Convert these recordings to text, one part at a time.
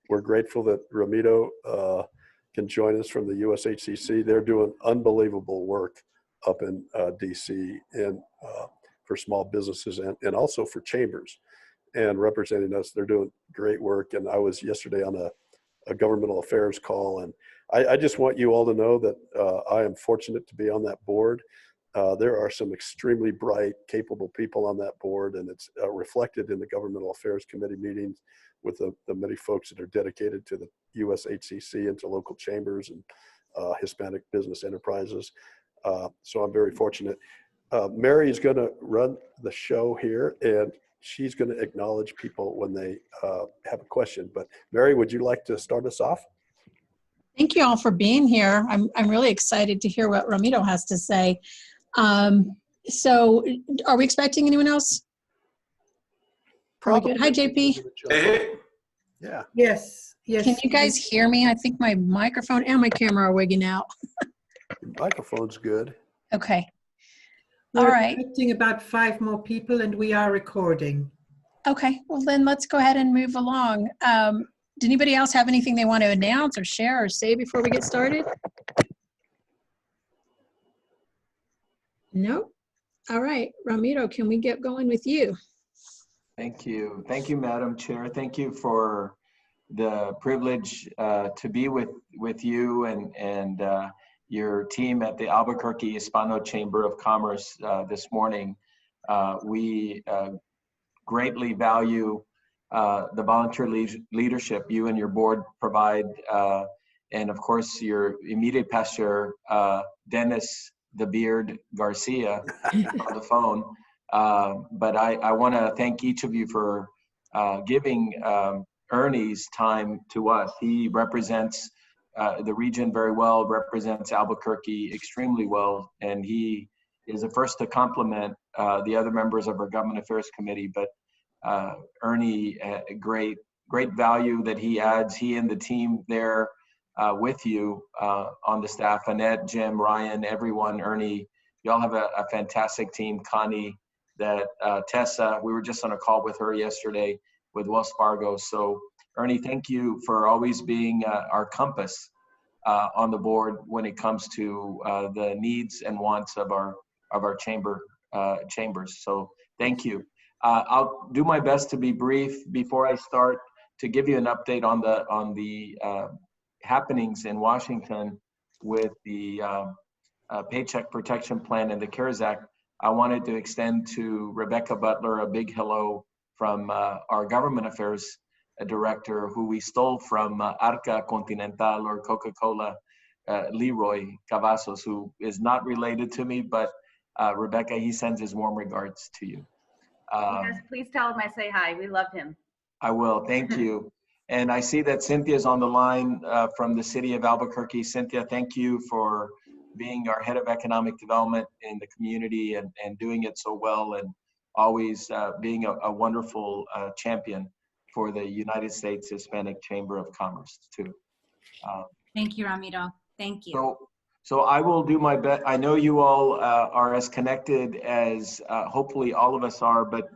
We're grateful that Ramiro can join us from the USHCC. They're doing unbelievable work up in DC and for small businesses and also for chambers and representing us. They're doing great work. And I was yesterday on a governmental affairs call, and I just want you all to know that I am fortunate to be on that board. There are some extremely bright, capable people on that board, and it's reflected in the Governmental Affairs Committee meetings with the many folks that are dedicated to the USHCC and to local chambers and Hispanic business enterprises. So I'm very fortunate. Mary is going to run the show here, and she's going to acknowledge people when they have a question. But Mary, would you like to start us off? Thank you all for being here. I'm really excited to hear what Ramiro has to say. So are we expecting anyone else? Probably good. Hi, JP. Hey. Yeah. Yes. Yes. Can you guys hear me? I think my microphone and my camera are wigging out. Your microphone's good. Okay. We're All right. expecting about 5 more people, and we are recording. Okay. Well, then let's go ahead and move along. Did anybody else have anything they want to announce or share or say before we get started? No? All right. Ramiro, can we get going with you? Thank you. Thank you, Madam Chair. Thank you for the privilege to be with you and your team at the Albuquerque Hispano Chamber of Commerce this morning. We greatly value the volunteer leadership you and your board provide, and of course your immediate past chair, Dennis the Beard Garcia, on the phone. But I want to thank each of you for giving Ernie's time to us. He represents the region very well, represents Albuquerque extremely well, and he is the first to compliment the other members of our Government Affairs Committee. But Ernie, great value that he adds, he and the team there with you on the staff, Annette, Jim, Ryan, everyone, Ernie, y'all have a fantastic team. Connie, that Tessa, we were just on a call with her yesterday with Wells Fargo. So Ernie, thank you for always being our compass on the board when it comes to the needs and wants of our chambers. So thank you. I'll do my best to be brief before I start to give you an update on the happenings in Washington with the Paycheck Protection Plan and the CARES Act. I wanted to extend to Rebecca Butler a big hello from our Government Affairs Director, who we stole from Arca Continental or Coca-Cola, Leroy Cavazos, who is not related to me, but Rebecca, he sends his warm regards to you. Yes, please tell him I say hi. We love him. I will, thank you. And I see that Cynthia's on the line from the city of Albuquerque. Cynthia, thank you for being our head of economic development in the community and doing it so well, and always being a wonderful champion for the United States Hispanic Chamber of Commerce too. Thank you, Ramiro. Thank you. So I will do my best. I know you all are as connected as hopefully all of us are, but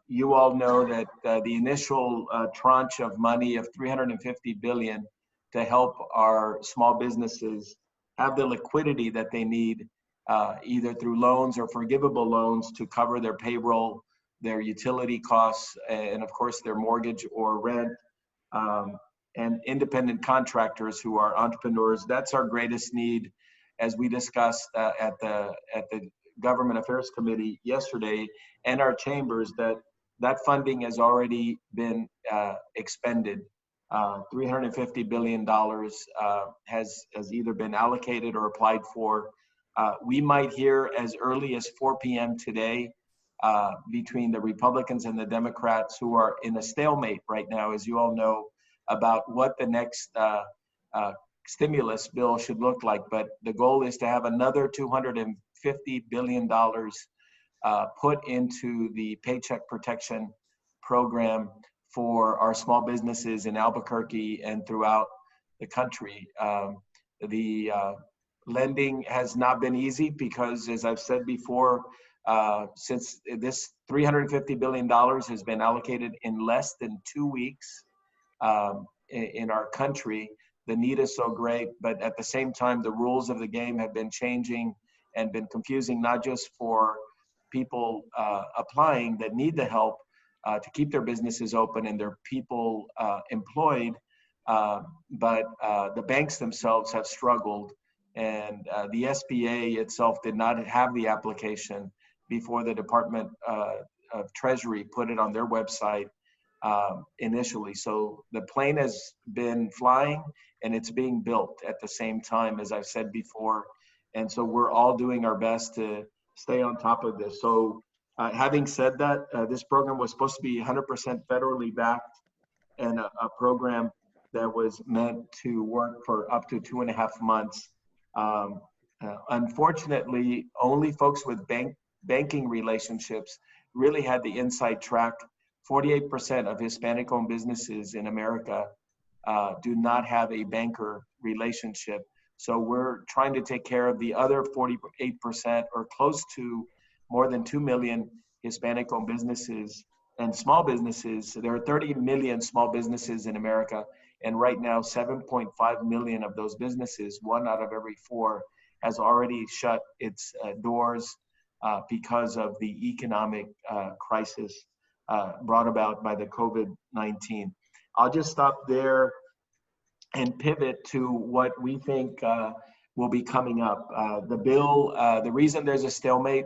you all know that the initial tranche of money of $350 billion to help our small businesses have the liquidity that they need, either through loans or forgivable loans to cover their payroll, their utility costs, and of course their mortgage or rent, and independent contractors who are entrepreneurs. That's our greatest need, as we discussed at the Government Affairs Committee yesterday, and our chambers, that funding has already been expended. $350 billion has either been allocated or applied for. We might hear as early as 4 p.m. today between the Republicans and the Democrats, who are in a stalemate right now, as you all know, about what the next stimulus bill should look like. But the goal is to have another $250 billion put into the Paycheck Protection Program for our small businesses in Albuquerque and throughout the country. The lending has not been easy because, as I've said before, since this $350 billion has been allocated in less than 2 weeks, in our country. The need is so great, but at the same time, the rules of the game have been changing and been confusing, not just for people applying that need the help to keep their businesses open and their people employed, but the banks themselves have struggled. And the SBA itself did not have the application before the Department of Treasury put it on their website initially. So the plane has been flying and it's being built at the same time, as I've said before. And so we're all doing our best to stay on top of this. So having said that, this program was supposed to be 100% federally backed and a program that was meant to work for up to 2.5 months. Unfortunately, only folks with banking relationships really had the inside track. 48% of Hispanic-owned businesses in America do not have a banker relationship. So we're trying to take care of the other 48%, or close to more than 2 million Hispanic-owned businesses and small businesses. There are 30 million small businesses in America, and right now 7.5 million of those businesses, 1 out of every 4, has already shut its doors because of the economic crisis brought about by the COVID-19. I'll just stop there and pivot to what we think will be coming up. The bill, the reason there's a stalemate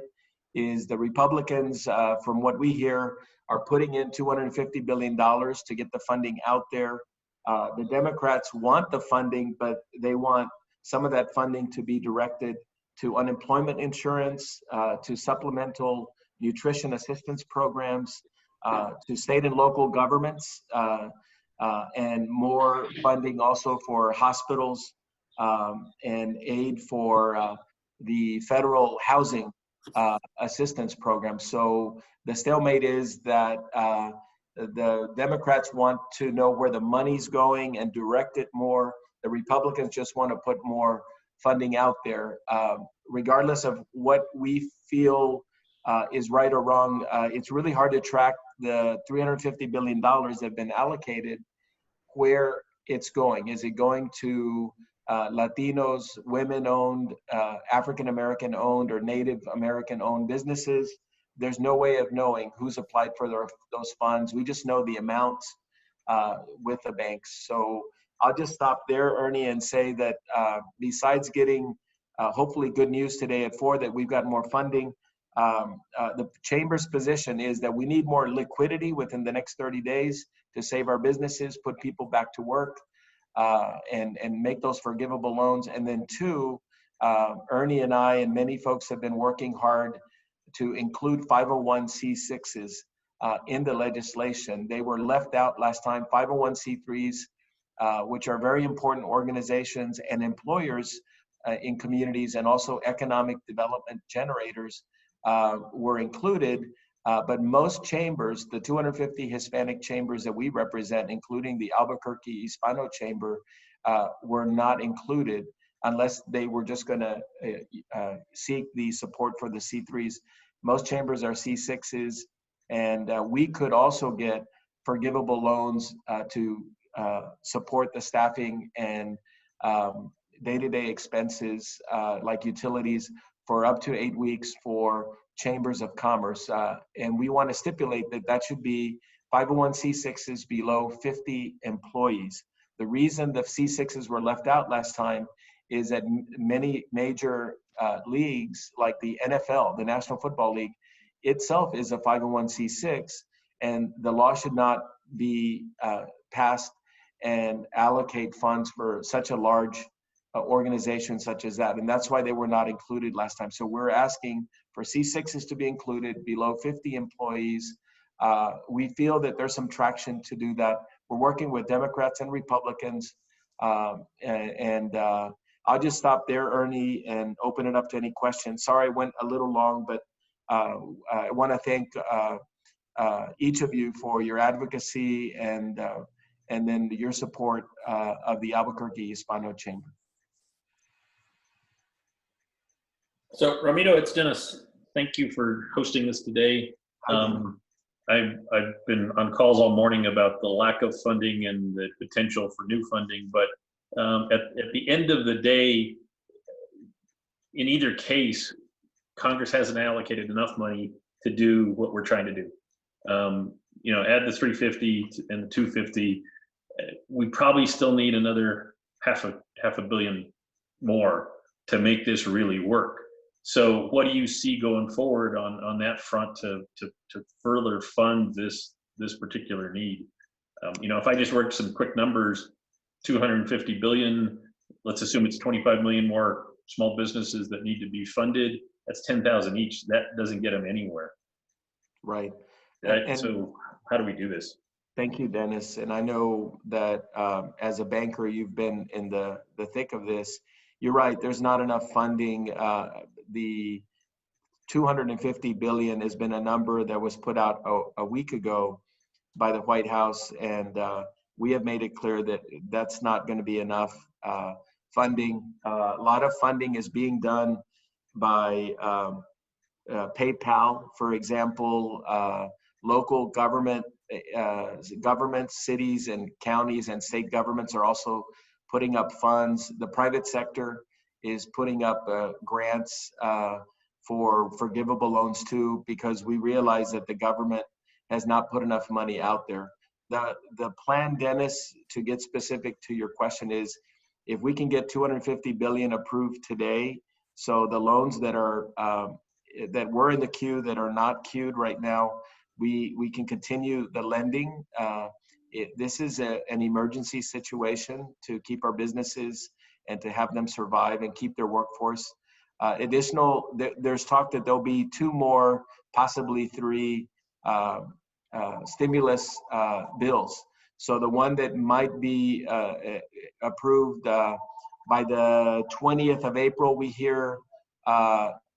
is the Republicans, from what we hear, are putting in $250 billion to get the funding out there. The Democrats want the funding, but they want some of that funding to be directed to unemployment insurance, to supplemental nutrition assistance programs, to state and local governments, and more funding also for hospitals, and aid for the federal housing assistance program. So the stalemate is that the Democrats want to know where the money's going and direct it more. The Republicans just want to put more funding out there. Regardless of what we feel is right or wrong, it's really hard to track the $350 billion that have been allocated, where it's going. Is it going to Latinos, women-owned, African-American owned, or Native American-owned businesses? There's no way of knowing who's applied for those funds. We just know the amounts with the banks. So I'll just stop there, Ernie, and say that besides getting hopefully good news today at 4 that we've got more funding, the Chamber's position is that we need more liquidity within the next 30 days to save our businesses, put people back to work, and make those forgivable loans. And then 2, Ernie and I and many folks have been working hard to include 501c6s in the legislation. They were left out last time. 501c3s, which are very important organizations and employers in communities, and also economic development generators, were included. But most chambers, the 250 Hispanic chambers that we represent, including the Albuquerque Hispano Chamber, were not included unless they were just going to seek the support for the C3s. Most chambers are C6s, and we could also get forgivable loans to support the staffing and day-to-day expenses like utilities for up to 8 weeks for chambers of commerce. And we want to stipulate that that should be 501c6s below 50 employees. The reason the C6s were left out last time is that many major leagues, like the NFL, the National Football League, itself is a 501c6, and the law should not be passed and allocate funds for such a large organization such as that. And that's why they were not included last time. So we're asking for C6s to be included below 50 employees. We feel that there's some traction to do that. We're working with Democrats and Republicans. I'll just stop there, Ernie, and open it up to any questions. Sorry I went a little long, but I want to thank each of you for your advocacy and then your support of the Albuquerque Hispano Chamber. So Ramiro, it's Dennis. Thank you for hosting this today. I've been on calls all morning about the lack of funding and the potential for new funding, but at the end of the day, in either case, Congress hasn't allocated enough money to do what we're trying to do. Add the 350 and the 250, we probably still need another half a billion more to make this really work. So what do you see going forward on that front to further fund this particular need? If I just work some quick numbers, 250 billion, let's assume it's 25 million more small businesses that need to be funded. That's 10,000 each. That doesn't get them anywhere. Right. So how do we do this? Thank you, Dennis. And I know that as a banker, you've been in the thick of this. You're right, there's not enough funding. The 250 billion has been a number that was put out a week ago by the White House, and we have made it clear that that's not going to be enough funding. A lot of funding is being done by PayPal, for example. Local governments, cities and counties and state governments are also putting up funds. The private sector is putting up grants for forgivable loans too, because we realize that the government has not put enough money out there. The plan, Dennis, to get specific to your question, is if we can get 250 billion approved today, so the loans that are that were in the queue that are not queued right now, we can continue the lending. This is an emergency situation to keep our businesses and to have them survive and keep their workforce. There's talk that there'll be 2 more, possibly 3 stimulus bills. So the one that might be approved by the 20th of April, we hear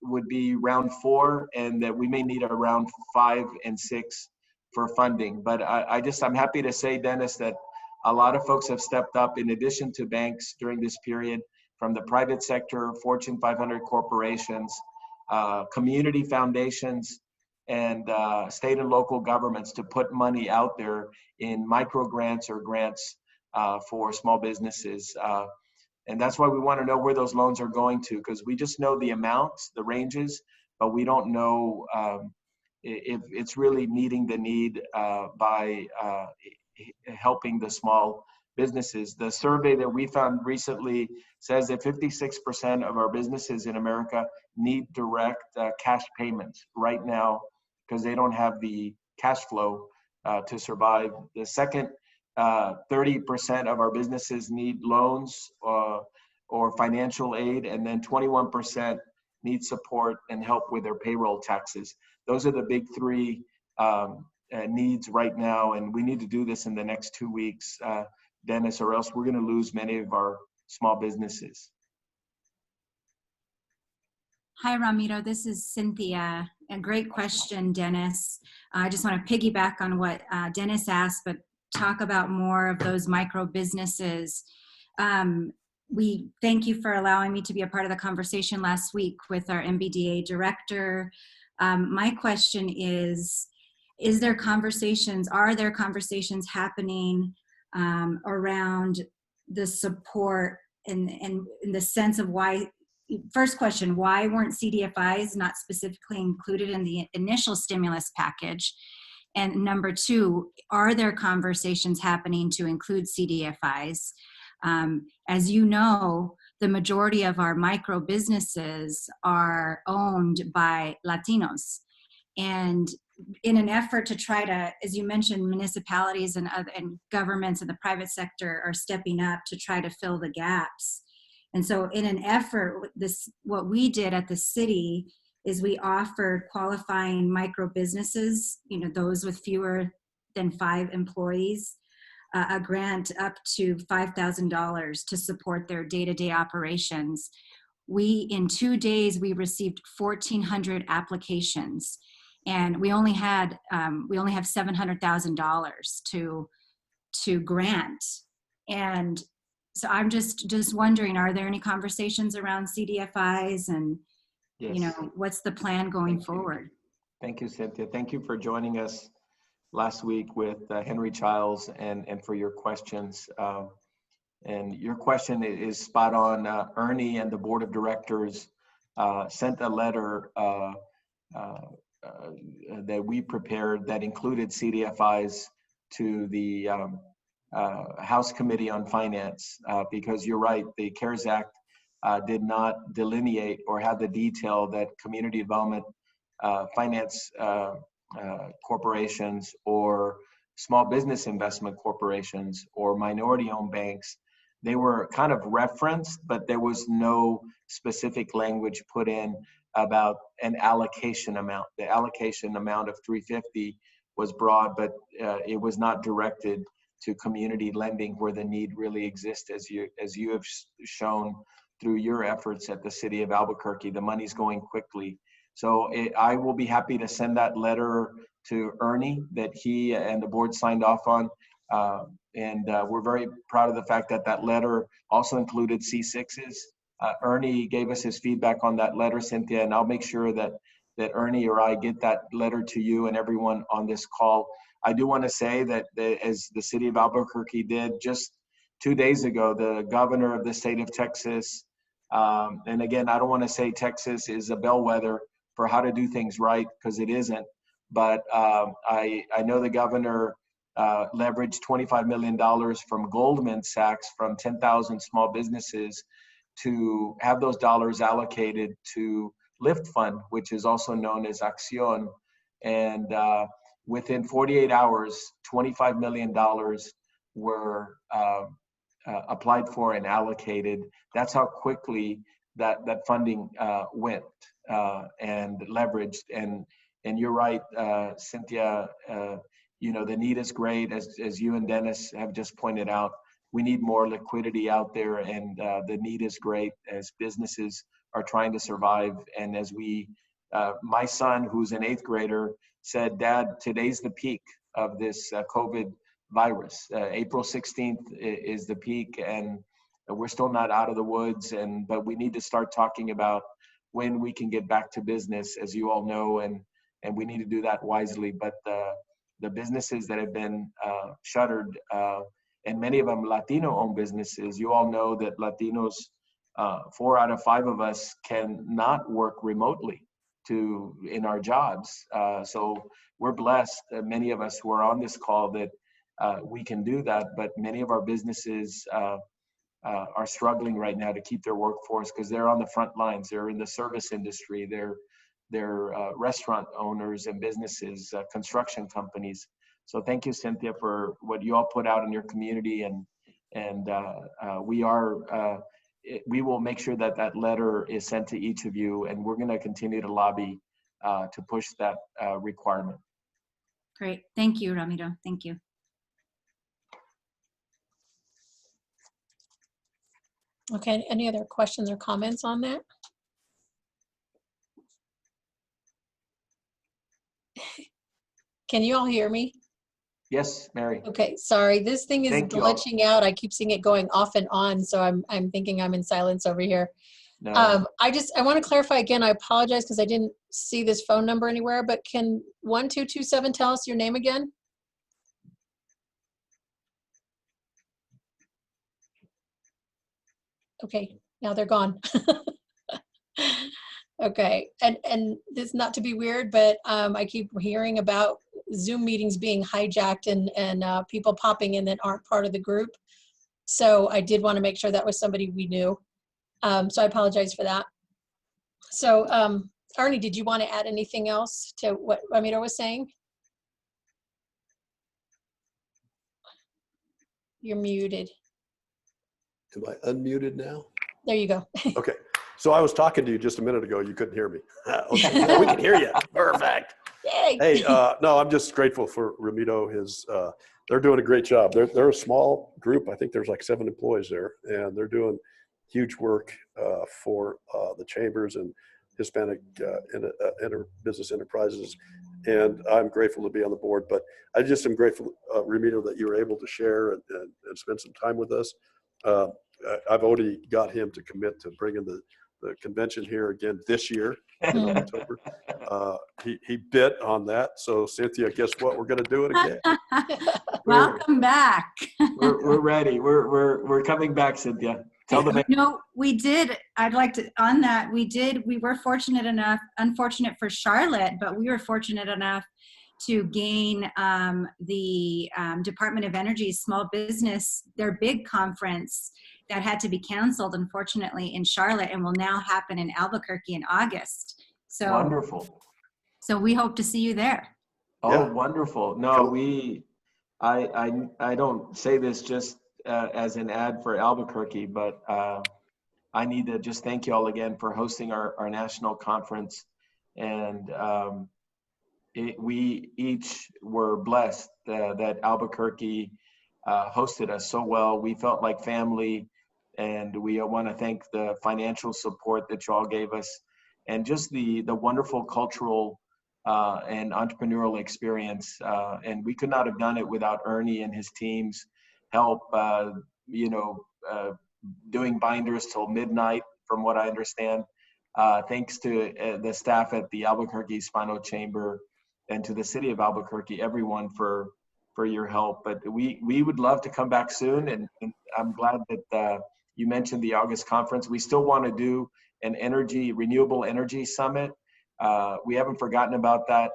would be round 4, and that we may need around 5 and 6 for funding. But I'm happy to say, Dennis, that a lot of folks have stepped up in addition to banks during this period, from the private sector, Fortune 500 corporations, community foundations, and state and local governments to put money out there in micro grants or grants for small businesses. And that's why we want to know where those loans are going to, because we just know the amounts, the ranges, but we don't know if it's really meeting the need by helping the small businesses. The survey that we found recently says that 56% of our businesses in America need direct cash payments right now because they don't have the cash flow to survive. The second 30% of our businesses need loans or financial aid, and then 21% need support and help with their payroll taxes. Those are the big 3 needs right now, and we need to do this in the next 2 weeks, Dennis, or else we're going to lose many of our small businesses. Hi, Ramiro. This is Cynthia. A great question, Dennis. I just want to piggyback on what Dennis asked, but talk about more of those micro businesses. We thank you for allowing me to be a part of the conversation last week with our MBDA director. My question is there conversations, are there conversations happening around the support and in the sense of why, first question, why weren't CDFIs not specifically included in the initial stimulus package? And number 2, are there conversations happening to include CDFIs? As you know, the majority of our micro businesses are owned by Latinos. And in an effort to try to, as you mentioned, municipalities and governments in the private sector are stepping up to try to fill the gaps. And so in an effort, what we did at the city is we offered qualifying micro businesses, those with fewer than 5 employees, a grant up to $5,000 to support their day-to-day operations. In 2 days, we received 1,400 applications, and we only have $700,000 to grant. And so I'm just wondering, are there any conversations around CDFIs, and yes. What's the plan going forward? Thank you, Cynthia. Thank you for joining us last week with Henry Childs and for your questions. And your question is spot on. Ernie and the board of directors sent a letter that we prepared that included CDFIs to the House Committee on Finance, because you're right, the CARES Act did not delineate or have the detail that community development finance corporations or small business investment corporations or minority-owned banks. They were kind of referenced, but there was no specific language put in about an allocation amount. The allocation amount of 350 was broad, but it was not directed to community lending where the need really exists, as you have shown through your efforts at the city of Albuquerque. The money's going quickly. So I will be happy to send that letter to Ernie that he and the board signed off on. And we're very proud of the fact that that letter also included C6s. Ernie gave us his feedback on that letter, Cynthia, and I'll make sure that Ernie or I get that letter to you and everyone on this call. I do want to say that as the city of Albuquerque did just 2 days ago, the governor of the state of Texas, and again, I don't want to say Texas is a bellwether for how to do things right, because it isn't, but I know the governor leveraged $25 million from Goldman Sachs from 10,000 small businesses to have those dollars allocated to Lift Fund, which is also known as Acción. And within 48 hours, $25 million were applied for and allocated. That's how quickly that funding went and leveraged. And you're right, Cynthia, you know, the need is great, as you and Dennis have just pointed out. We need more liquidity out there, and the need is great as businesses are trying to survive. And as my son, who's an 8th grader, said, "Dad, today's the peak of this COVID virus. April 16th is the peak, and we're still not out of the woods. But we need to start talking about when we can get back to business, as you all know, and we need to do that wisely." But the businesses that have been shuttered, and many of them Latino-owned businesses, you all know that Latinos, 4 out of 5 of us cannot work remotely in our jobs. So we're blessed, many of us who are on this call, that we can do that. But many of our businesses are struggling right now to keep their workforce, because they're on the front lines. They're in the service industry. They're restaurant owners and businesses, construction companies. So thank you, Cynthia, for what you all put out in your community, and we will make sure that that letter is sent to each of you, and we're going to continue to lobby to push that requirement. Great. Thank you, Ramiro. Thank you. Okay, any other questions or comments on that? Can you all hear me? Yes, Mary. Okay, sorry, this thing is Thank you all. glitching out. I keep seeing it going off and on, so I'm thinking I'm in silence over here. No. I want to clarify again. I apologize because I didn't see this phone number anywhere, but can 1227 tell us your name again? Okay, now they're gone. Okay, and this, not to be weird, but I keep hearing about Zoom meetings being hijacked and people popping in that aren't part of the group. So I did want to make sure that was somebody we knew. So I apologize for that. So Arnie, did you want to add anything else to what Ramiro was saying? You're muted. Am I unmuted now? There you go. Okay. So I was talking to you just a minute ago. You couldn't hear me. Okay. Yeah, we can hear you. Perfect. Yay. Hey, no, I'm just grateful for Ramiro. They're doing a great job. They're a small group. I think there's like 7 employees there, and they're doing huge work for the chambers and Hispanic business enterprises. And I'm grateful to be on the board. But I just am grateful, Ramiro, that you were able to share and spend some time with us. I've already got him to commit to bringing the convention here again this year in October. he bit on that. So Cynthia, guess what? We're going to do it again. Welcome back. We're ready. We're coming back, Cynthia. Tell the No, we did. I'd like to, on that, we were fortunate enough, unfortunate for Charlotte, but we were fortunate enough to gain the Department of Energy's small business, their big conference that had to be canceled, unfortunately, in Charlotte, and will now happen in Albuquerque in August. So wonderful. So we hope to see you there. Oh, Yeah. wonderful. No, I don't say this just as an ad for Albuquerque, but I need to just thank you all again for hosting our national conference. And we each were blessed that Albuquerque hosted us so well. We felt like family, and we want to thank the financial support that you all gave us, and just the wonderful cultural and entrepreneurial experience. And we could not have done it without Ernie and his team's help, doing binders till midnight, from what I understand. Thanks to the staff at the Albuquerque Hispano Chamber and to the city of Albuquerque, everyone for your help. But we would love to come back soon. And I'm glad that you mentioned the August conference. We still want to do an renewable energy summit. We haven't forgotten about that.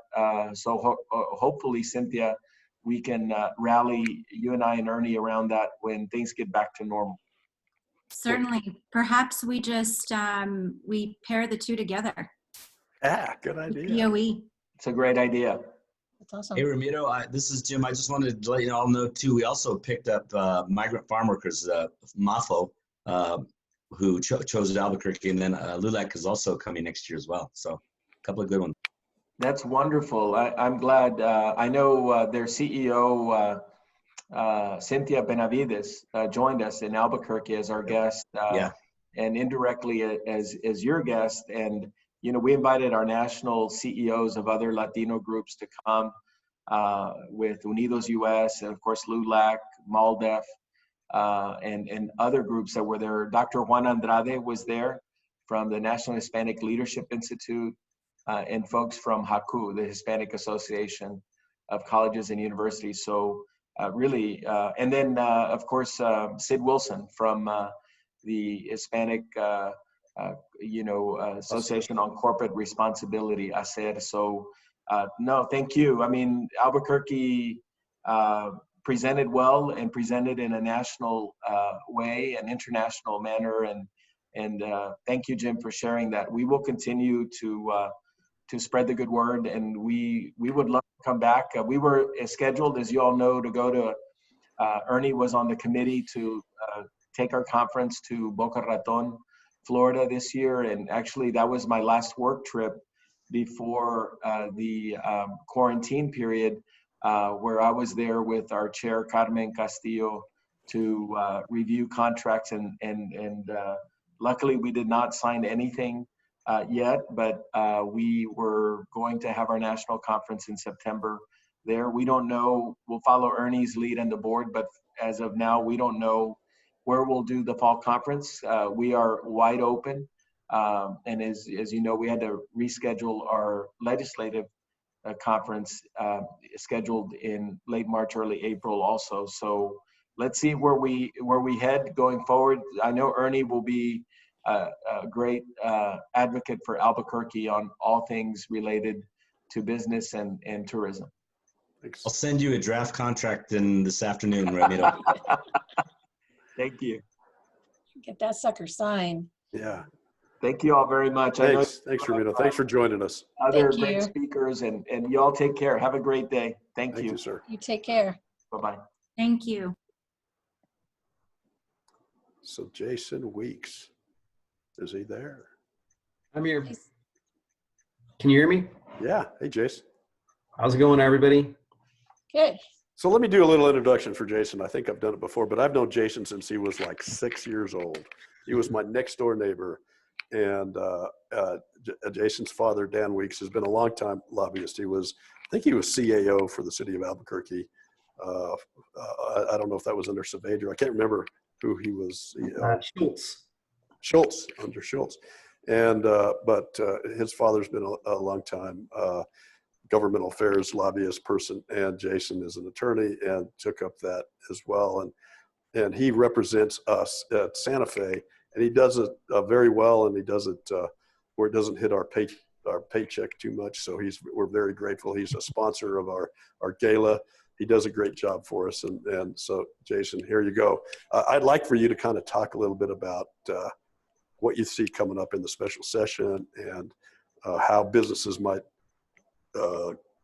So hopefully, Cynthia, we can rally you and I and Ernie around that when things get back to normal. Certainly. Perhaps we just, we pair the two together. Yeah, good idea. POE. It's a great idea. That's awesome. Hey, Ramiro, this is Jim. I just wanted to let you all know, too, we also picked up migrant farm workers, MAFO, who chose Albuquerque, and then LULAC is also coming next year as well. So a couple of good ones. That's wonderful. I'm glad. I know their CEO, Cynthia Benavides, joined us in Albuquerque as our guest, and indirectly as your guest. And we invited our national CEOs of other Latino groups to come with Unidos US, and of course LULAC, MALDEF, and other groups that were there. Dr. Juan Andrade was there from the National Hispanic Leadership Institute, and folks from HACU, the Hispanic Association of Colleges and Universities. So really, and then of course, Sid Wilson from the Hispanic Association on Corporate Responsibility, ACER. So no, thank you. I mean, Albuquerque presented well and presented in a national way, an international manner, and thank you, Jim, for sharing that. We will continue to spread the good word, and we would love to come back. We were scheduled, as you all know, to go to, Ernie was on the committee to take our conference to Boca Raton, Florida this year, and actually that was my last work trip before the quarantine period, where I was there with our chair, Carmen Castillo, to review contracts, and luckily we did not sign anything yet, but we were going to have our national conference in September there. We don't know, we'll follow Ernie's lead and the board, but as of now, we don't know where we'll do the fall conference. We are wide open. And as you know, we had to reschedule our legislative conference scheduled in late March, early April also. So let's see where we head going forward. I know Ernie will be a great advocate for Albuquerque on all things related to business and tourism. Thanks. I'll send you a draft contract in this afternoon, Ramiro. Thank you. Get that sucker signed. Yeah. Thank you all very much. Thanks, Ramiro. Thanks for joining us. Other Thank great you. speakers, and you all take care. Have a great day. Thank Thank you. you, sir. You take care. Bye-bye. Thank you. So Jason Weeks, is he there? I'm here. He's- Can you hear me? Yeah. Hey, Jason. How's it going, everybody? Good. So let me do a little introduction for Jason. I think I've done it before, but I've known Jason since he was like 6 years old. He was my next door neighbor. And Jason's father, Dan Weeks, has been a longtime lobbyist. I think he was CAO for the city of Albuquerque. I don't know if that was under Saavedra. I can't remember who he was. Schultz. Schultz, under Schultz. And but his father's been a long time governmental affairs lobbyist person, and Jason is an attorney and took up that as well. And he represents us at Santa Fe, and he does it very well, and he does it where it doesn't hit our paycheck too much. So we're very grateful. He's a sponsor of our gala. He does a great job for us. And so, Jason, here you go. I'd like for you to kind of talk a little bit about what you see coming up in the special session and how businesses might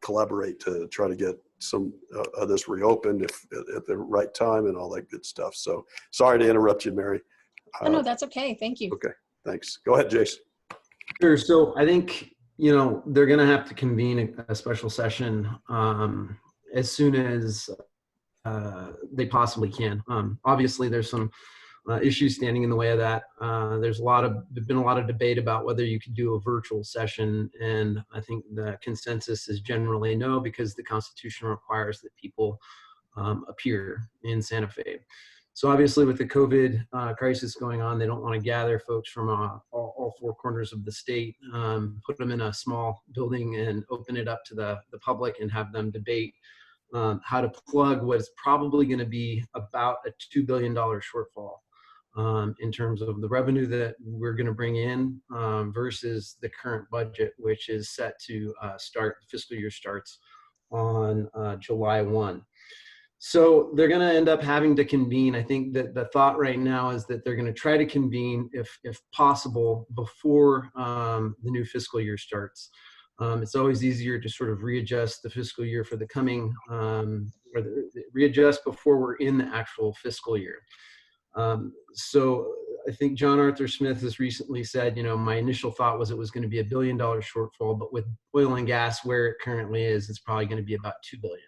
collaborate to try to get some of this reopened at the right time and all that good stuff. So sorry to interrupt you, Mary. Oh, no, that's okay. Thank you. Okay, thanks. Go ahead, Jason. Sure. So I think, they're going to have to convene a special session as soon as they possibly can. Obviously, there's some issues standing in the way of that. There's been a lot of debate about whether you could do a virtual session, and I think the consensus is generally no, because the Constitution requires that people appear in Santa Fe. So obviously, with the COVID crisis going on, they don't want to gather folks from all four corners of the state, put them in a small building and open it up to the public and have them debate how to plug what is probably going to be about a $2 billion shortfall in terms of the revenue that we're going to bring in versus the current budget, which is set to fiscal year starts on July 1. So they're going to end up having to convene. I think that the thought right now is that they're going to try to convene, if possible, before the new fiscal year starts. It's always easier to sort of readjust the fiscal year for the coming, readjust before we're in the actual fiscal year. So I think John Arthur Smith has recently said, my initial thought was it was going to be $1 billion shortfall, but with oil and gas where it currently is, it's probably going to be about $2 billion.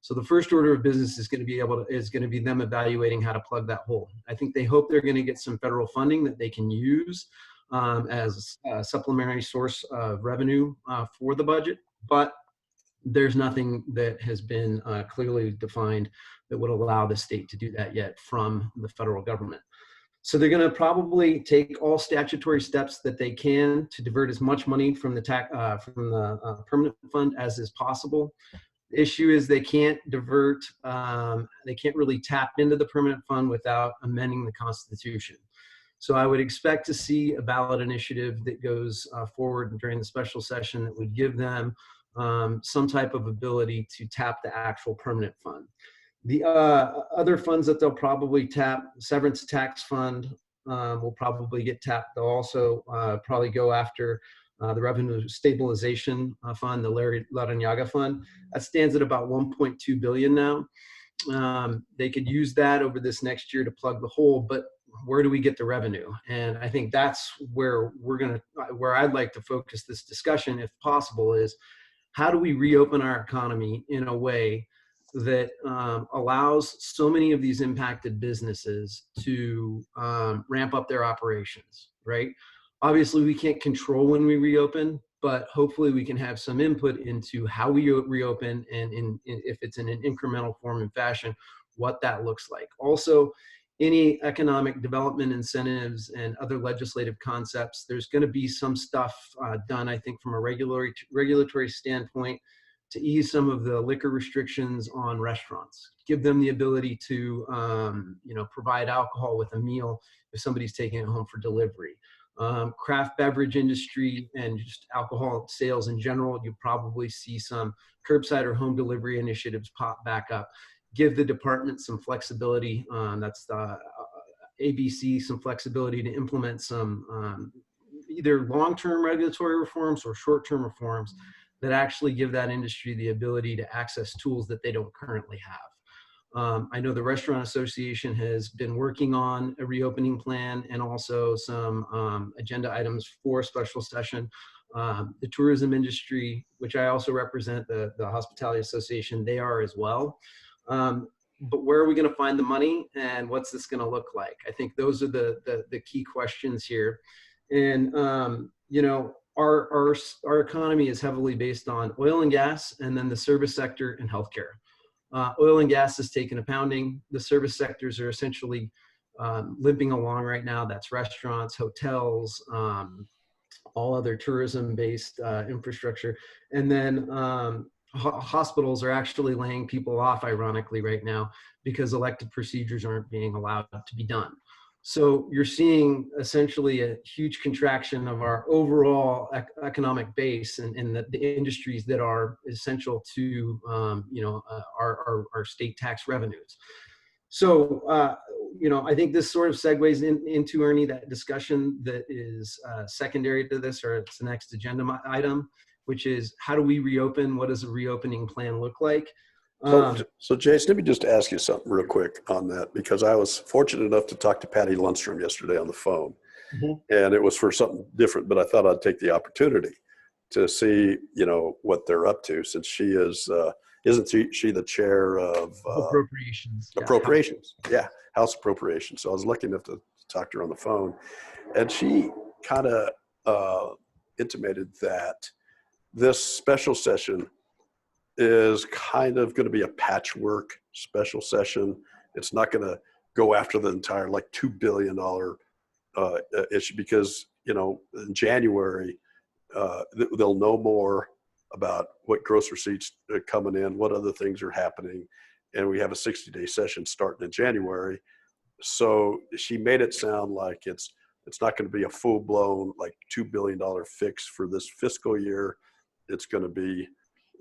So the first order of business is going to be them evaluating how to plug that hole. I think they hope they're going to get some federal funding that they can use as a supplementary source of revenue for the budget, but there's nothing that has been clearly defined that would allow the state to do that yet from the federal government. So they're going to probably take all statutory steps that they can to divert as much money from the permanent fund as is possible. The issue is they can't divert, they can't really tap into the permanent fund without amending the Constitution. So I would expect to see a ballot initiative that goes forward during the special session that would give them some type of ability to tap the actual permanent fund. The other funds that they'll probably tap, severance tax fund will probably get tapped. They'll also probably go after the revenue stabilization fund, the Larry Larrañaga fund. That stands at about $1.2 billion now. They could use that over this next year to plug the hole, but where do we get the revenue? And I think that's where where I'd like to focus this discussion, if possible, is how do we reopen our economy in a way that allows so many of these impacted businesses to ramp up their operations, right? Obviously, we can't control when we reopen, but hopefully we can have some input into how we reopen and if it's in an incremental form and fashion, what that looks like. Also, any economic development incentives and other legislative concepts, there's going to be some stuff done, I think, from a regulatory standpoint to ease some of the liquor restrictions on restaurants, give them the ability to provide alcohol with a meal if somebody's taking it home for delivery. Craft beverage industry and just alcohol sales in general, you probably see some curbside or home delivery initiatives pop back up. Give the department some flexibility, that's the ABC, some flexibility to implement some either long-term regulatory reforms or short-term reforms that actually give that industry the ability to access tools that they don't currently have. I know the Restaurant Association has been working on a reopening plan and also some agenda items for a special session. The tourism industry, which I also represent, the Hospitality Association, they are as well. But where are we going to find the money and what's this going to look like? I think those are the key questions here. And, our economy is heavily based on oil and gas and then the service sector and healthcare. Oil and gas has taken a pounding. The service sectors are essentially limping along right now. That's restaurants, hotels, all other tourism-based infrastructure. And then hospitals are actually laying people off, ironically, right now because elective procedures aren't being allowed to be done. So you're seeing essentially a huge contraction of our overall economic base and the industries that are essential to our state tax revenues. So I think this sort of segues into, Ernie, that discussion that is secondary to this, or it's the next agenda item, which is how do we reopen? What does a reopening plan look like? So Jason, let me just ask you something real quick on that, because I was fortunate enough to talk to Patty Lundstrom yesterday on the phone, and it was for something different, but I thought I'd take the opportunity to see, what they're up to, since she is, isn't she the chair of Appropriations. Appropriations? Yeah, House Appropriations. So I was lucky enough to talk to her on the phone, and she kind of intimated that this special session is kind of going to be a patchwork special session. It's not going to go after the entire $2 billion issue, because in January they'll know more about what gross receipts are coming in, what other things are happening, and we have a 60-day session starting in January. So she made it sound like it's not going to be a full-blown $2 billion fix for this fiscal year. It's going to be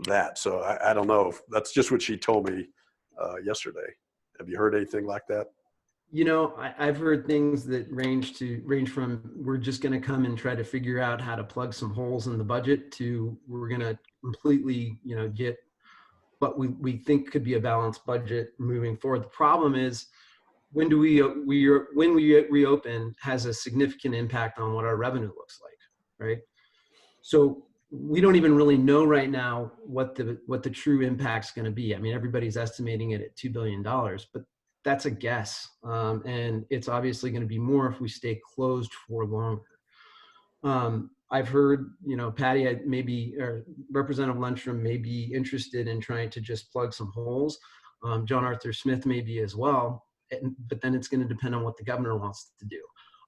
that. So I don't know. That's just what she told me yesterday. Have you heard anything like that? I've heard things that range from we're just going to come and try to figure out how to plug some holes in the budget to we're going to completely, get what we think could be a balanced budget moving forward. The problem is when we reopen has a significant impact on what our revenue looks like, right? So we don't even really know right now what the true impact's going to be. I mean, everybody's estimating it at $2 billion, but that's a guess. And it's obviously going to be more if we stay closed for longer. I've heard, Patty, or Representative Lundstrom may be interested in trying to just plug some holes. John Arthur Smith may be as well, but then it's going to depend on what the governor wants to do.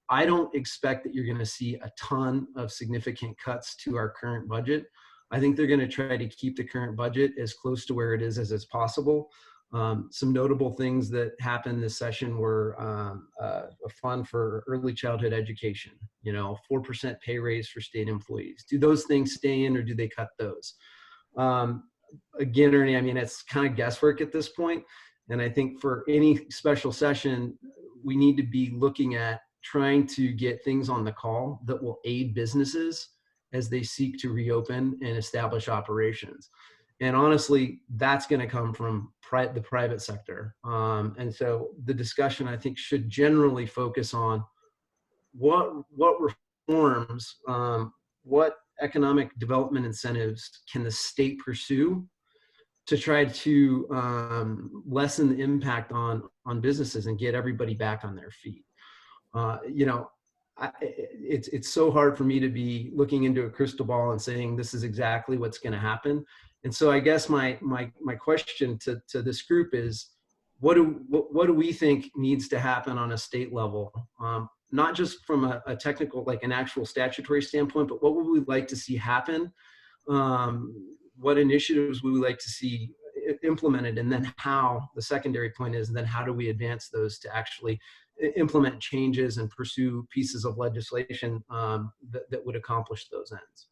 I don't expect that you're going to see a ton of significant cuts to our current budget. I think they're going to try to keep the current budget as close to where it is as possible. Some notable things that happened this session were a fund for early childhood education, 4% pay raise for state employees. Do those things stay in or do they cut those? Again, Ernie, I mean, it's kind of guesswork at this point. And I think for any special session, we need to be looking at trying to get things on the call that will aid businesses as they seek to reopen and establish operations. And honestly, that's going to come from the private sector. And so the discussion, I think, should generally focus on what reforms, what economic development incentives can the state pursue to try to lessen the impact on businesses and get everybody back on their feet. It's so hard for me to be looking into a crystal ball and saying this is exactly what's going to happen. And so I guess my question to this group is, what do we think needs to happen on a state level? Not just from a technical, an actual statutory standpoint, but what would we like to see happen? What initiatives would we like to see implemented? And then how, the secondary point is, and then how do we advance those to actually implement changes and pursue pieces of legislation that would accomplish those ends?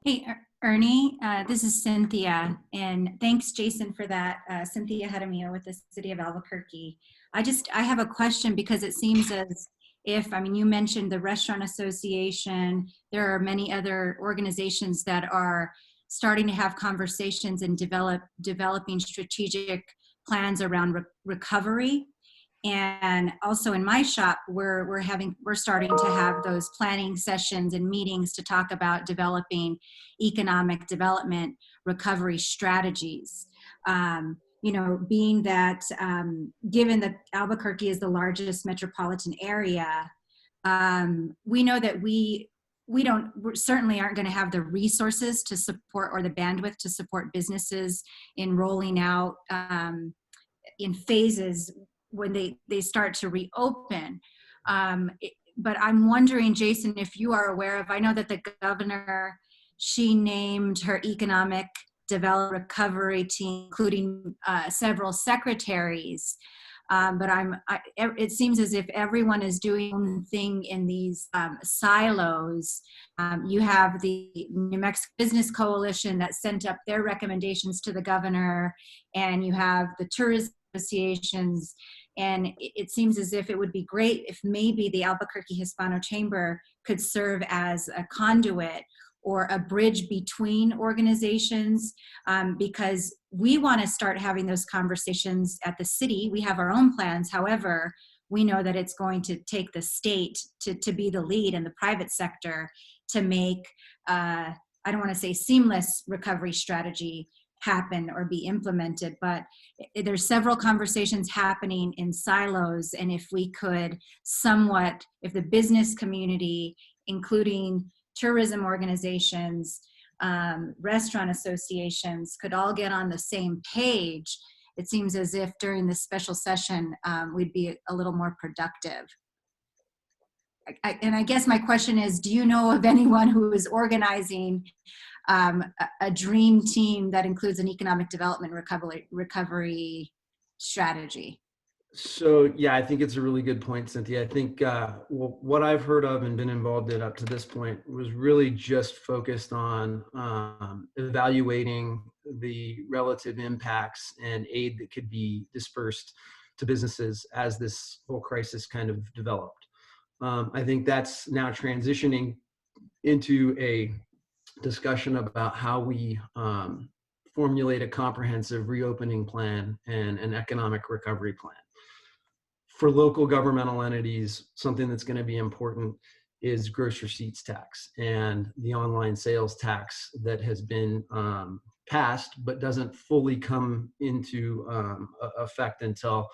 Hey, Ernie, this is Cynthia, and thanks, Jason, for that. Cynthia Jaramillo with the City of Albuquerque. I have a question, because it seems as if, you mentioned the Restaurant Association, there are many other organizations that are starting to have conversations and developing strategic plans around recovery. And also in my shop, we're starting to have those planning sessions and meetings to talk about developing economic development recovery strategies. Being that given that Albuquerque is the largest metropolitan area, we know that we certainly aren't going to have the resources to support, or the bandwidth to support businesses in rolling out in phases when they start to reopen. but I'm wondering, Jason, if you are aware of, I know that the governor, she named her economic development recovery team, including several secretaries. But it seems as if everyone is doing one thing in these silos. You have the New Mexico Business Coalition that sent up their recommendations to the governor, and you have the tourism associations. And it seems as if it would be great if maybe the Albuquerque Hispano Chamber could serve as a conduit or a bridge between organizations, because we want to start having those conversations at the city. We have our own plans. However, we know that it's going to take the state to be the lead and the private sector to make, I don't want to say seamless recovery strategy happen or be implemented, but there's several conversations happening in silos. And if we could somewhat, if the business community, including tourism organizations, restaurant associations, could all get on the same page, it seems as if during this special session, we'd be a little more productive. And I guess my question is, do you know of anyone who is organizing a dream team that includes an economic development recovery strategy? So yeah, I think it's a really good point, Cynthia. I think what I've heard of and been involved in up to this point was really just focused on evaluating the relative impacts and aid that could be dispersed to businesses as this whole crisis kind of developed. I think that's now transitioning into a discussion about how we formulate a comprehensive reopening plan and an economic recovery plan. For local governmental entities, something that's going to be important is gross receipts tax and the online sales tax that has been passed but doesn't fully come into effect until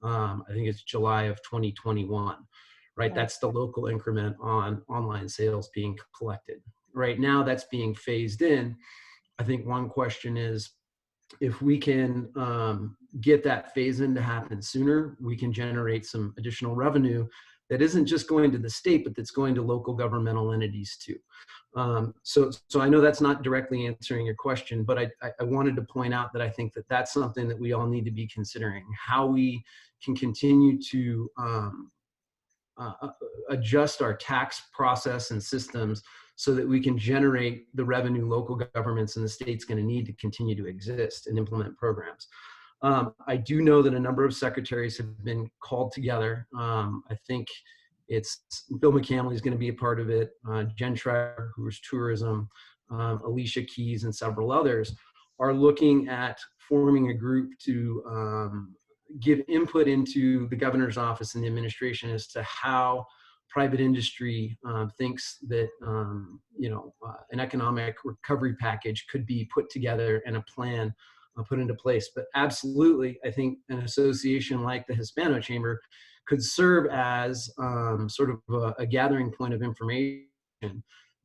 I think it's July of 2021, right? That's the local increment on online sales being collected. Right now that's being phased in. I think one question is, if we can get that phase in to happen sooner, we can generate some additional revenue that isn't just going to the state, but that's going to local governmental entities too. So I know that's not directly answering your question, but I wanted to point out that I think that that's something that we all need to be considering, how we can continue to adjust our tax process and systems so that we can generate the revenue local governments and the state's going to need to continue to exist and implement programs. I do know that a number of secretaries have been called together. I think it's Bill McCamley is going to be a part of it. Jen Schreier, who's tourism, Alicia Keys, and several others are looking at forming a group to give input into the governor's office and the administration as to how private industry thinks that an economic recovery package could be put together and a plan put into place. But absolutely, I think an association like the Hispano Chamber could serve as sort of a gathering point of information,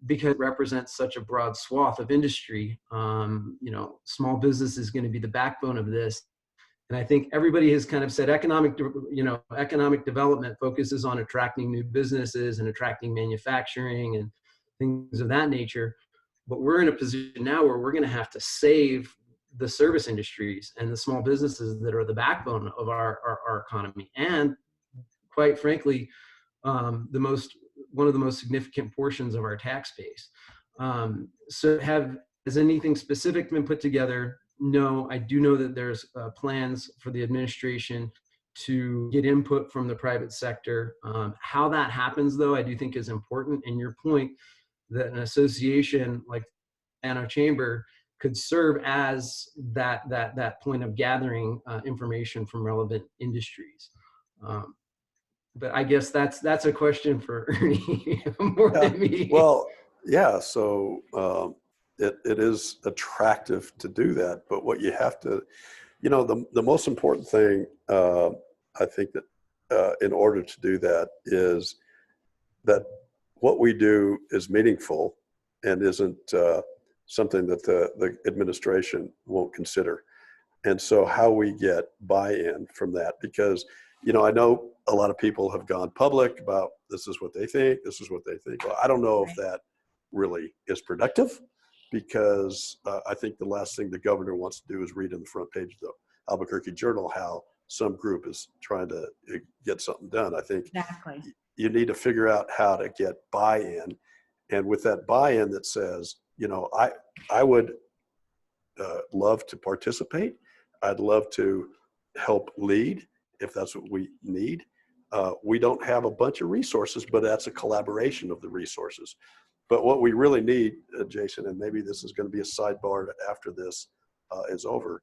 because it represents such a broad swath of industry. Small business is going to be the backbone of this. And I think everybody has kind of said economic development focuses on attracting new businesses and attracting manufacturing and things of that nature. But we're in a position now where we're going to have to save the service industries and the small businesses that are the backbone of our economy. And quite frankly, one of the most significant portions of our tax base. So has anything specific been put together? No, I do know that there's plans for the administration to get input from the private sector. How that happens, though, I do think is important. And your point that an association like Hispano Chamber could serve as that point of gathering information from relevant industries. But I guess that's a question for Ernie more than me. Well, yeah. So it is attractive to do that, but what you have to, the most important thing I think that in order to do that is that what we do is meaningful and isn't something that the administration won't consider. And so how we get buy-in from that, because I know a lot of people have gone public about this is what they think, this is what they think. Well, I don't know if that really is productive, because I think the last thing the governor wants to do is read in the front page of the Albuquerque Journal how some group is trying to get something done. I think Exactly. you need to figure out how to get buy-in, and with that buy-in that says, I would love to participate. I'd love to help lead if that's what we need. We don't have a bunch of resources, but that's a collaboration of the resources. But what we really need, Jason, and maybe this is going to be a sidebar after this is over,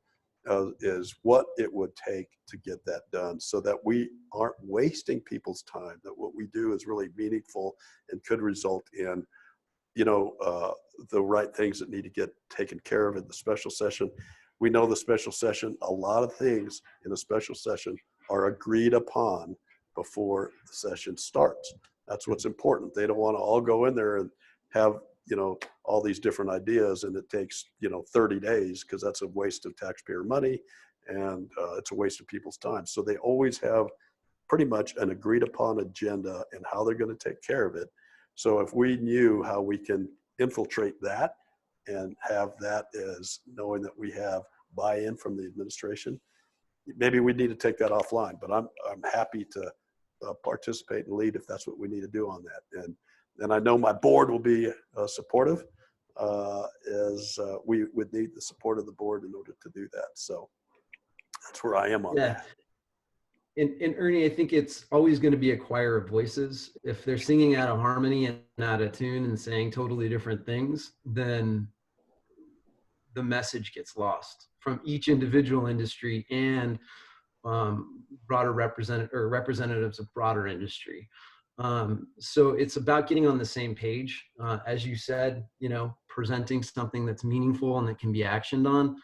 is what it would take to get that done, so that we aren't wasting people's time, that what we do is really meaningful and could result in, the right things that need to get taken care of in the special session. We know the special session, a lot of things in a special session are agreed upon before the session starts. That's what's important. They don't want to all go in there and have, all these different ideas, and it takes, 30 days, because that's a waste of taxpayer money, and it's a waste of people's time. So they always have pretty much an agreed upon agenda and how they're going to take care of it. So if we knew how we can infiltrate that and have that as knowing that we have buy-in from the administration, maybe we need to take that offline, but I'm happy to participate and lead if that's what we need to do on that. And I know my board will be supportive, as we would need the support of the board in order to do that. So that's where I am on that. And Ernie, I think it's always going to be a choir of voices. If they're singing out of harmony and out of tune and saying totally different things, then the message gets lost from each individual industry and broader representatives of broader industry. So it's about getting on the same page. As you said, presenting something that's meaningful and that can be actioned on.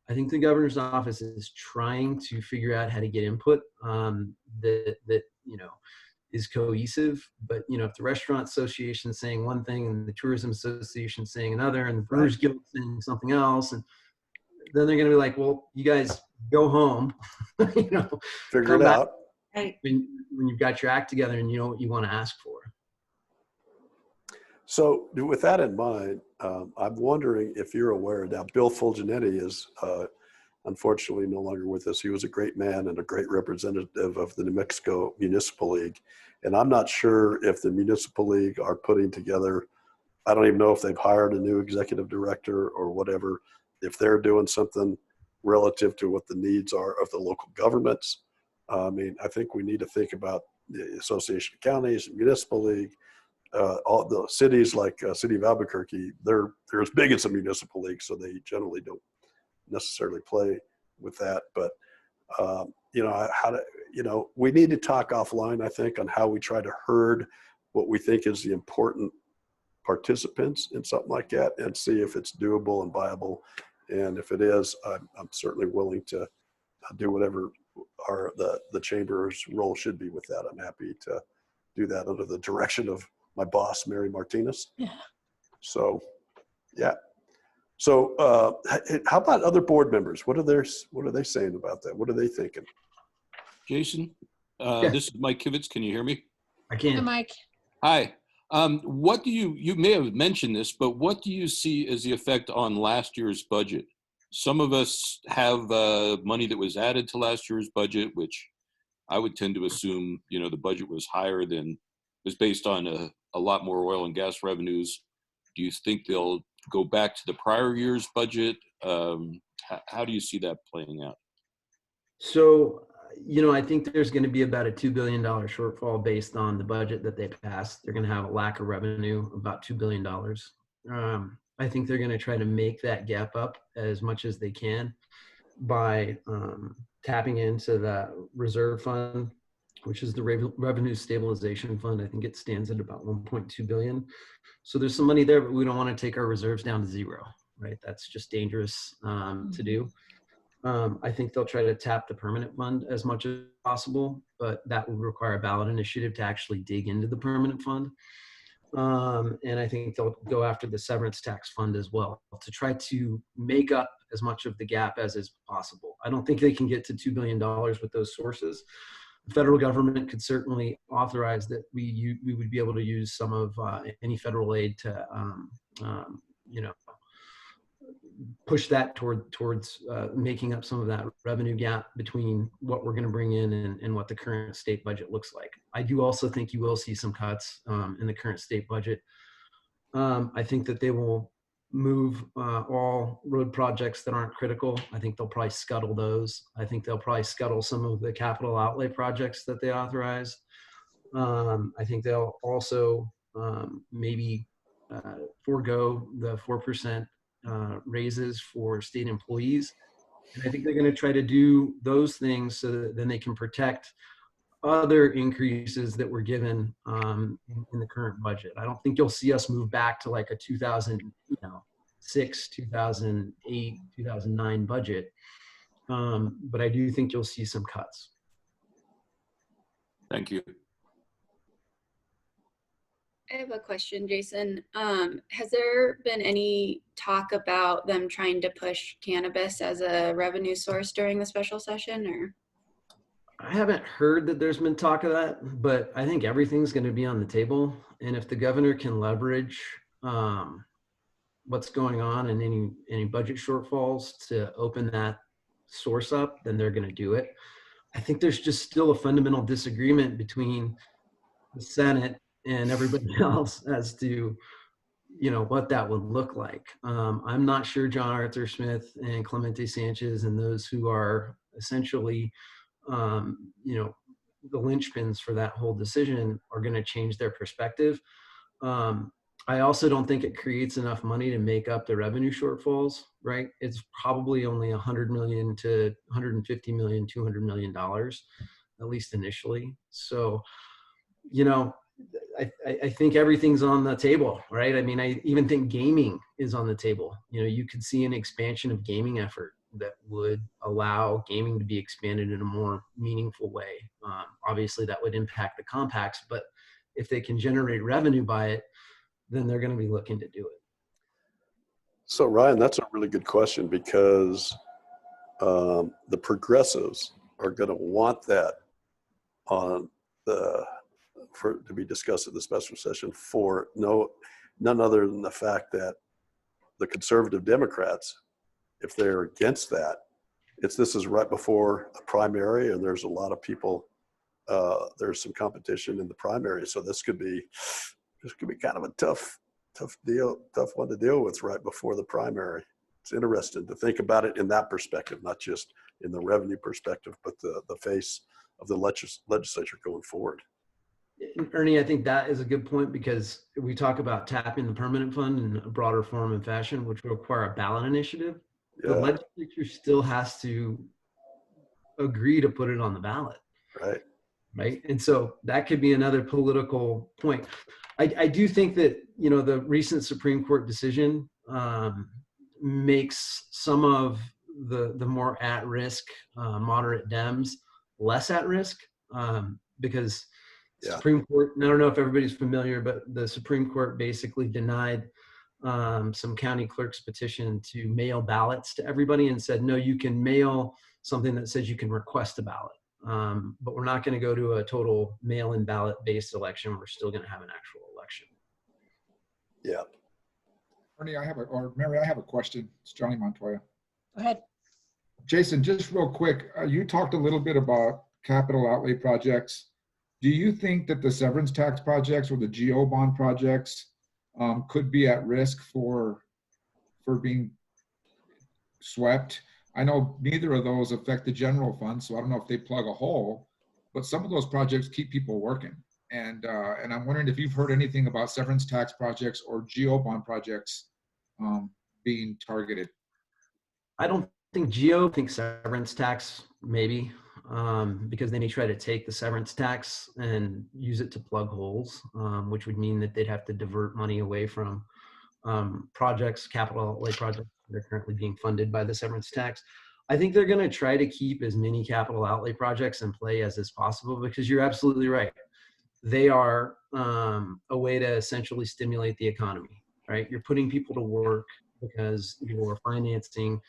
I think the governor's office is trying to figure out how to get input that is cohesive. But if the Restaurant Association is saying one thing and the Tourism Association is saying another, and the Brewers Guild saying something else, and then they're going to be like, "Well, you guys go home, Figure it out." When you've got your act together and you know what you want to ask for. So with that in mind, I'm wondering if you're aware now, Bill Fulgenetti is unfortunately no longer with us. He was a great man and a great representative of the New Mexico Municipal League. And I'm not sure if the Municipal League are putting together, I don't even know if they've hired a new executive director or whatever, if they're doing something relative to what the needs are of the local governments. I think we need to think about the Association of Counties and Municipal League. All the cities like City of Albuquerque, they're as big as a municipal league, so they generally don't necessarily play with that. But we need to talk offline, I think, on how we try to herd what we think is the important participants in something like that, and see if it's doable and viable. And if it is, I'm certainly willing to do whatever the chamber's role should be with that. I'm happy to do that under the direction of my boss, Mary Martinez. Yeah. So, yeah. So, how about other board members? What are they saying about that? What are they thinking? Jason, This is Mike Kivitz. Can you hear me? I can. Hi, Mike. Hi. What do you may have mentioned this, but what do you see as the effect on last year's budget? Some of us have money that was added to last year's budget, which I would tend to assume, the budget was higher than was based on a lot more oil and gas revenues. Do you think they'll go back to the prior year's budget? How do you see that playing out? So, I think there's going to be about a $2 billion shortfall based on the budget that they passed. They're going to have a lack of revenue, about $2 billion. I think they're going to try to make that gap up as much as they can by tapping into the reserve fund, which is the revenue stabilization fund. I think it stands at about 1.2 billion. So there's some money there, but we don't want to take our reserves down to zero, right? That's just dangerous to do. I think they'll try to tap the permanent fund as much as possible, but that would require a ballot initiative to actually dig into the permanent fund. And I think they'll go after the severance tax fund as well to try to make up as much of the gap as is possible. I don't think they can get to $2 billion with those sources. the federal government could certainly authorize that we would be able to use some of any federal aid to, you know, push that towards making up some of that revenue gap between what we're going to bring in and what the current state budget looks like. I do also think you will see some cuts in the current state budget. I think that they will move all road projects that aren't critical. I think they'll probably scuttle those. I think they'll probably scuttle some of the capital outlay projects that they authorize. I think they'll also maybe forego the 4% raises for state employees. And I think they're going to try to do those things so that then they can protect other increases that were given in the current budget. I don't think you'll see us move back to like a 2006, 2008, 2009 budget. But I do think you'll see some cuts. Thank you. I have a question, Jason. Has there been any talk about them trying to push cannabis as a revenue source during the special session, or? I haven't heard that there's been talk of that, but I think everything's going to be on the table. And if the governor can leverage what's going on and any budget shortfalls to open that source up, then they're going to do it. I think there's just still a fundamental disagreement between the Senate and everybody else as to, you know, what that would look like. I'm not sure John Arthur Smith and Clemente Sanchez and those who are essentially, you know, the linchpins for that whole decision are going to change their perspective. I also don't think it creates enough money to make up the revenue shortfalls, right? It's probably only $100 million to $150 million, $200 million, at least initially. So, you know, I think everything's on the table, right? I mean, I even think gaming is on the table. You know, you could see an expansion of gaming effort that would allow gaming to be expanded in a more meaningful way. Obviously, that would impact the compacts, but if they can generate revenue by it, then they're going to be looking to do it. So, Ryan, that's a really good question because the progressives are going to want that on to be discussed at the special session for none other than the fact that the conservative Democrats, if they're against that, this is right before a primary and there's a lot of people, there's some competition in the primary. So this could be kind of a tough one to deal with right before the primary. It's interesting to think about it in that perspective, not just in the revenue perspective, but the face of the legislature going forward. Ernie, I think that is a good point because we talk about tapping the permanent fund in a broader form and fashion, which will require a ballot initiative. Yeah. The legislature still has to agree to put it on the ballot. Right. And so that could be another political point. I do think that, you know, the recent Supreme Court decision makes some of the more at-risk moderate Dems less at risk because Supreme Court, and I don't know if everybody's familiar, but the Supreme Court basically denied some county clerk's petition to mail ballots to everybody and said, no, you can mail something that says you can request a ballot. But we're not going to go to a total mail-in ballot-based election. We're still going to have an actual election. Yeah. Ernie, Mary, I have a question. It's Johnny Montoya. Go ahead. Jason, just real quick, you talked a little bit about capital outlay projects. Do you think that the severance tax projects or the GO bond projects could be at risk for being swept? I know neither of those affect the general fund, so I don't know if they plug a hole, but some of those projects keep people working. And I'm wondering if you've heard anything about severance tax projects or GO bond projects being targeted. I don't think GO, I think severance tax maybe, because then you try to take the severance tax and use it to plug holes, which would mean that they'd have to divert money away from projects, capital outlay projects that are currently being funded by the severance tax. I think they're going to try to keep as many capital outlay projects in play as is possible because you're absolutely right. They are a way to essentially stimulate the economy, right? You're putting people to work because you're financing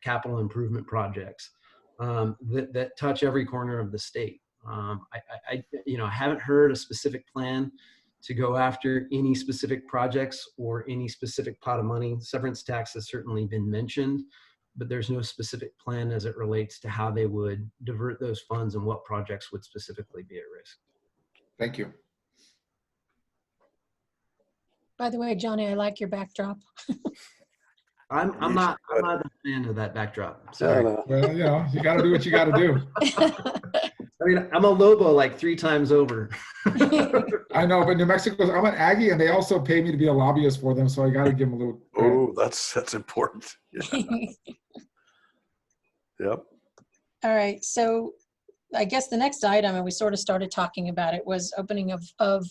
capital improvement projects. that touch every corner of the state. I haven't heard a specific plan to go after any specific projects or any specific pot of money. Severance tax has certainly been mentioned, but there's no specific plan as it relates to how they would divert those funds and what projects would specifically be at risk. Thank you. By the way, Johnny, I like your backdrop. I'm not a fan of that backdrop. Sorry. No. Well, you got to do what you got to do. I mean, I'm a Lobo like 3 times over. I know, but New Mexico, I'm an Aggie, and they also pay me to be a lobbyist for them, so I got to give them a little credit. Oh, that's important. Yeah. Yep. All right. So I guess the next item, and we sort of started talking about it, was opening of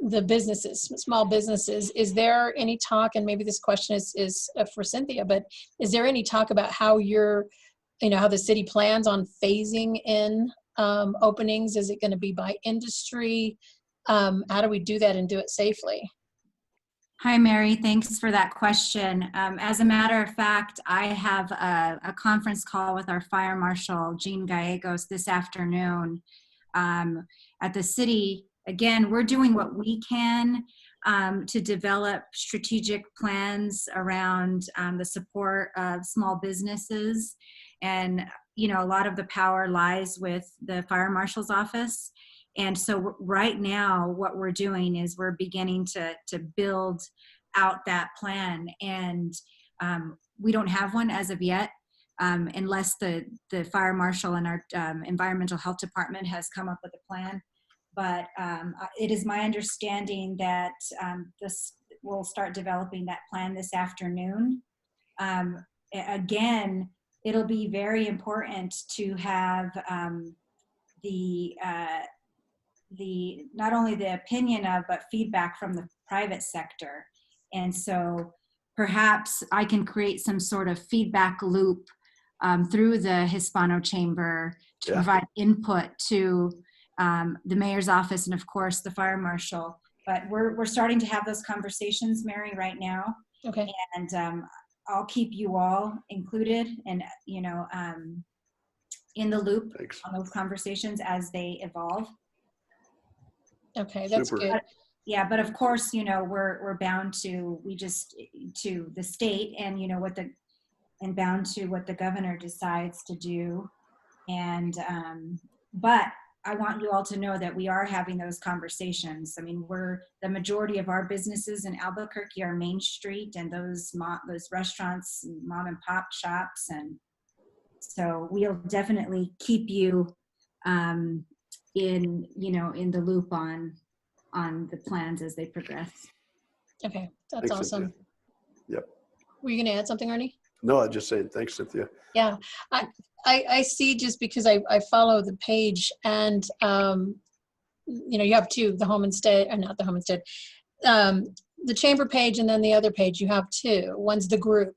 the businesses, small businesses. Is there any talk, and maybe this question is for Cynthia, but is there any talk about how how the city plans on phasing in openings? Is it going to be by industry? How do we do that and do it safely? Hi, Mary. Thanks for that question. As a matter of fact, I have a conference call with our Fire Marshal, Jean Gallegos, this afternoon at the city. Again, we're doing what we can to develop strategic plans around the support of small businesses. And, a lot of the power lies with the Fire Marshal's office. And so right now, what we're doing is we're beginning to build out that plan. And we don't have one as of yet, unless the Fire Marshal and our Environmental Health Department has come up with a plan. But it is my understanding that we'll start developing that plan this afternoon. Again, it'll be very important to have not only the opinion of, but feedback from the private sector. And so perhaps I can create some sort of feedback loop through the Hispano Chamber to provide input to the mayor's office and of course the fire marshal. But we're starting to have those conversations, Mary, right now. Okay. And I'll keep you all included and, in the loop on those conversations as they evolve. Okay, that's Super. good. Yeah, but of course, we're bound to the state and bound to what the governor decides to do. And but I want you all to know that we are having those conversations. I mean, the majority of our businesses in Albuquerque are Main Street and those restaurants, mom and pop shops, and so we'll definitely keep you in the loop on the plans as they progress. Okay, that's Thanks, awesome. Cynthia. Yep. Were you going to add something, Ernie? No, I'm just saying thanks, Cynthia. Yeah, I see, just because I follow the page, and you have two, the home instead, or not the home instead, the chamber page, and then the other page you have two. One's the group,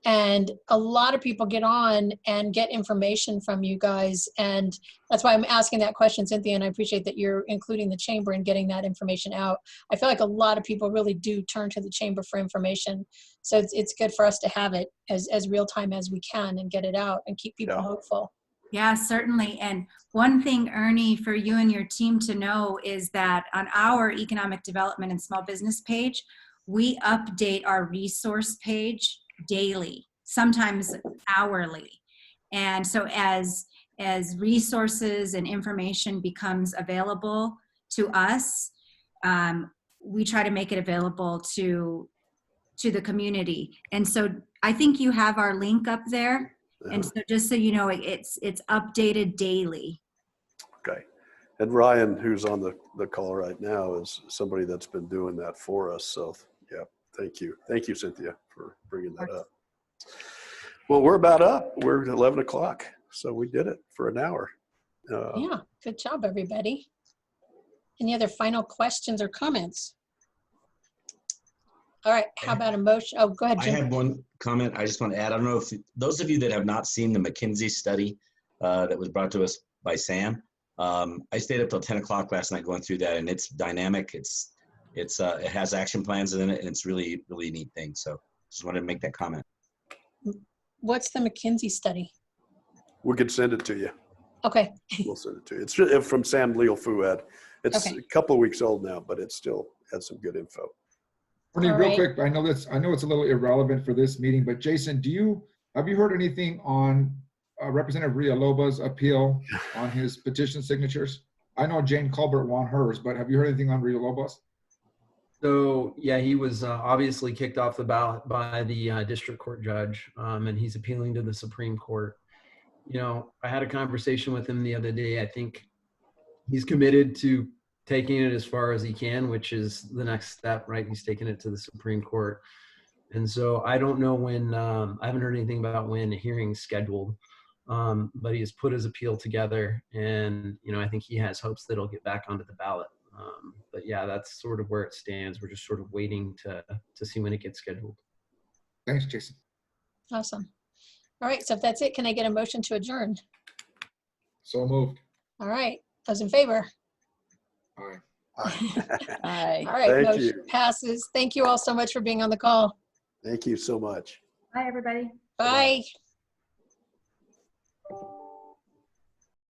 and a lot of people get on and get information from you guys, and that's why I'm asking that question, Cynthia, and I appreciate that you're including the chamber and getting that information out. I feel like a lot of people really do turn to the chamber for information, so it's good for us to have it as real time as we can and get it out and keep people hopeful. Yeah, certainly. And one thing, Ernie, for you and your team to know is that on our economic development and small business page, we update our resource page daily, sometimes hourly. And so as resources and information becomes available to us, we try to make it available to the community. And so I think you have our link up there. And so just so you know, it's updated daily. Okay. And Ryan, who's on the call right now, is somebody that's been doing that for us. So yeah, thank you. Thank you, Cynthia, for bringing that up. Well, we're about up. We're at 11 o'clock. So we did it for an hour. Yeah, good job, everybody. Any other final questions or comments? All right, how about a motion? Oh, go ahead, Jim. I have one comment I just want to add. I don't know if those of you that have not seen the McKinsey study that was brought to us by Sam, I stayed up till 10 o'clock last night going through that, and it's dynamic. It has action plans in it, and it's really, really neat thing. So just wanted to make that comment. What's the McKinsey study? We could send it to you. Okay. We'll send it to you. It's from Sam Leal Fuad. It's Okay. a couple of weeks old now, but it still has some good info. Ernie, All real right. quick, I know it's a little irrelevant for this meeting, but Jason, have you heard anything on Representative Villalobos' appeal on his petition signatures? I know Jane Colbert won hers, but have you heard anything on Villalobos? So yeah, he was obviously kicked off the ballot by the district court judge, and he's appealing to the Supreme Court. You know, I had a conversation with him the other day. I think he's committed to taking it as far as he can, which is the next step, right? He's taking it to the Supreme Court. And so I don't know when, I haven't heard anything about when a hearing's scheduled, but he has put his appeal together, and, you know, I think he has hopes that it'll get back onto the ballot. But yeah, that's sort of where it stands. We're just sort of waiting to see when it gets scheduled. Thanks, Jason. Awesome. All right. So if that's it, can I get a motion to adjourn? So moved. All right. Those in favor? Aye. Aye. All right. Thank Motion you. passes. Thank you all so much for being on the call. Thank you so much. Bye, everybody. Bye.